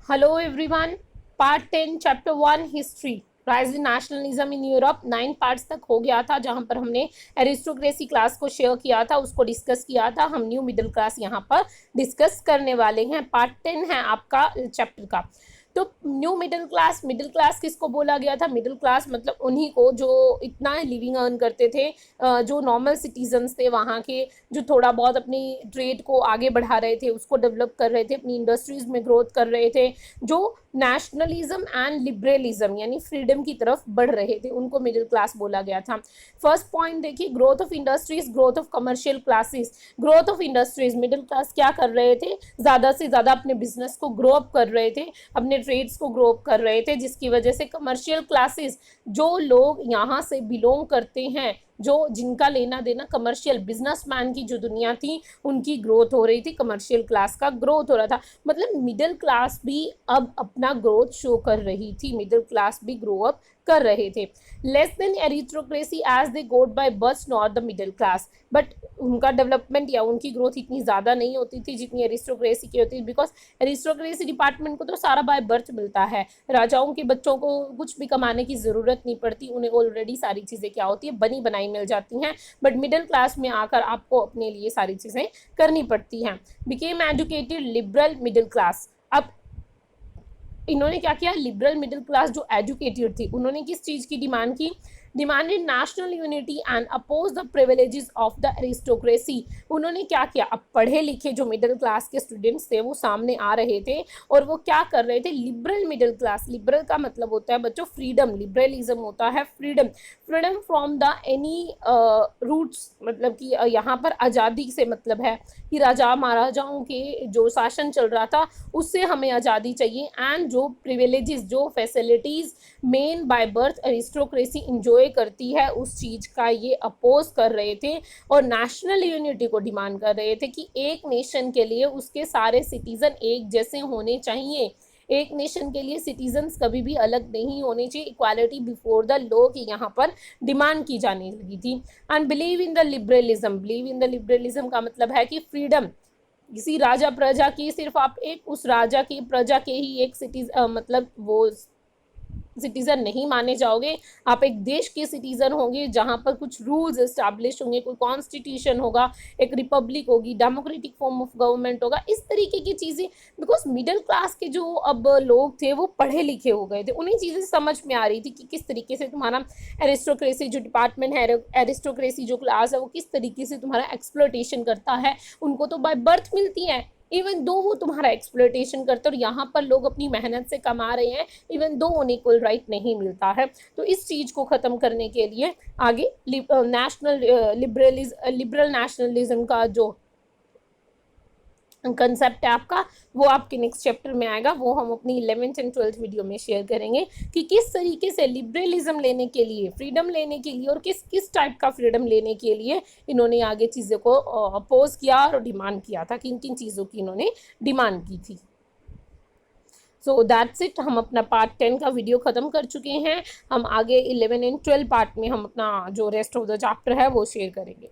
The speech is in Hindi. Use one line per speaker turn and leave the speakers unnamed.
Hello everyone, Part 10 Chapter 1 History rising nationalism in Europe 9 parts तक हो गया था, जहां पर हमने एरिस्टोक्रेसी क्लास को शेयर किया था, उसको डिस्कस किया था। हम न्यू मिडिल क्लास यहाँ पर डिस्कस करने वाले हैं। पार्ट 10 है आपका चैप्टर का। तो न्यू मिडिल क्लास किसको बोला गया था? मिडिल क्लास मतलब उन्हीं को जो इतना लिविंग अर्न करते थे, जो नॉर्मल सिटीजन्स थे वहाँ के, जो थोड़ा बहुत अपनी ट्रेड को आगे बढ़ा रहे थे, उसको डेवलप कर रहे थे, अपनी इंडस्ट्रीज में ग्रोथ कर रहे थे, जो नेशनलिज्म एंड लिबरलिज्म यानी फ्रीडम की तरफ बढ़ रहे थे, उनको मिडिल क्लास बोला गया था। फर्स्ट पॉइंट देखिए, growth of industries, growth of commercial classes. Growth of industries, middle class क्या कर रहे थे? ज़्यादा से ज़्यादा अपने बिजनेस को ग्रो अप कर रहे थे, अपने ट्रेड्स को ग्रो अप कर रहे थे, जिसकी वजह से कमर्शियल क्लासेस, जो लोग यहाँ से बिलोंग करते हैं, जो जिनका लेना देना कमर्शियल बिजनेसमैन की जो दुनिया थी, उनकी ग्रोथ हो रही थी, कमर्शियल क्लास का ग्रोथ हो रहा था। मतलब मिडिल क्लास भी अब अपना ग्रोथ शो कर रही थी, मिडिल क्लास भी ग्रो अप कर रहे थे। Less than aristocracy as they got by birth not the middle class, but उनका डेवलपमेंट या उनकी ग्रोथ इतनी ज़्यादा नहीं होती थी जितनी एरिस्टोक्रेसी की होती थी, बिकॉज एरिस्टोक्रेसी डिपार्टमेंट को तो सारा बाय बर्थ मिलता है। राजाओं के बच्चों को कुछ भी कमाने की ज़रूरत नहीं पड़ती, उन्हें ऑलरेडी सारी चीज़ें क्या होती है, बनी बनाई मिल जाती हैं। बट मिडिल क्लास में आकर आपको अपने लिए सारी चीज़ें करनी पड़ती हैं। Became educated liberal middle class. अब इन्होंने क्या किया? लिबरल मिडिल क्लास जो एजुकेटेड थी, उन्होंने किस चीज़ की डिमांड की? Demanded national unity and oppose the privileges of the aristocracy. उन्होंने क्या किया? अब पढ़े लिखे जो मिडिल क्लास के स्टूडेंट्स थे वो सामने आ रहे थे, और वो क्या कर रहे थे? लिबरल मिडिल क्लास, लिबरल का मतलब होता है बच्चों फ्रीडम, लिबरलिज्म होता है freedom, freedom from the any roots, मतलब कि यहाँ पर आज़ादी से मतलब है कि राजा महाराजाओं के जो शासन चल रहा था उससे हमें आज़ादी चाहिए, एंड जो प्रिविलेजेस, जो facilities main by birth aristocracy enjoy करती है, उस चीज़ का ये अपोज कर रहे थे, और नेशनल यूनिटी को डिमांड कर रहे थे कि एक नेशन के लिए उसके सारे सिटीज़न एक जैसे होने चाहिए, एक नेशन के लिए सिटीजन्स कभी भी अलग नहीं होने चाहिए, इक्वालिटी बिफोर द लॉ की यहाँ पर डिमांड की जाने लगी थी। And believe in the liberalism, believe in the liberalism का मतलब है कि फ्रीडम किसी राजा प्रजा की, सिर्फ आप एक उस राजा की प्रजा के ही एक मतलब वो सिटीज़न नहीं माने जाओगे, आप एक देश के सिटीज़न होंगे जहाँ पर कुछ रूल्स इस्टेब्लिश होंगे, कोई कॉन्स्टिट्यूशन होगा, एक रिपब्लिक होगी, डेमोक्रेटिक फॉर्म ऑफ गवर्नमेंट होगा, इस तरीके की चीज़ें। बिकॉज मिडिल क्लास के जो अब लोग थे वो पढ़े लिखे हो गए थे, उन्हें चीज़ें समझ में आ रही थी कि किस तरीके से तुम्हारा एरिस्टोक्रेसी जो डिपार्टमेंट है, एरिस्टोक्रेसी जो क्लास है, वो किस तरीके से तुम्हारा एक्सप्लॉयटेशन करता है। उनको तो बाय बर्थ मिलती है, इवन दो वो तुम्हारा एक्सप्लॉयटेशन करते हैं, और यहाँ पर लोग अपनी मेहनत से कमा रहे हैं, इवन दो उन्हें इक्वल राइट नहीं मिलता है। तो इस चीज़ को ख़त्म करने के लिए आगे लिबरल नेशनलिज्म का जो कंसेप्ट है आपका, वो आपके नेक्स्ट चैप्टर में आएगा, वो हम अपनी 11th एंड 12th वीडियो में शेयर करेंगे कि किस तरीके से लिबरलिज्म लेने के लिए, फ्रीडम लेने के लिए, और किस किस टाइप का फ्रीडम लेने के लिए इन्होंने आगे चीज़ों को अपोज किया और डिमांड किया था, किन किन चीज़ों की इन्होंने डिमांड की थी। सो दैट्स इट, हम अपना पार्ट 10 का वीडियो ख़त्म कर चुके हैं। हम आगे 11 एंड 12 पार्ट में हम अपना जो रेस्ट ऑफ द चैप्टर है वो शेयर करेंगे।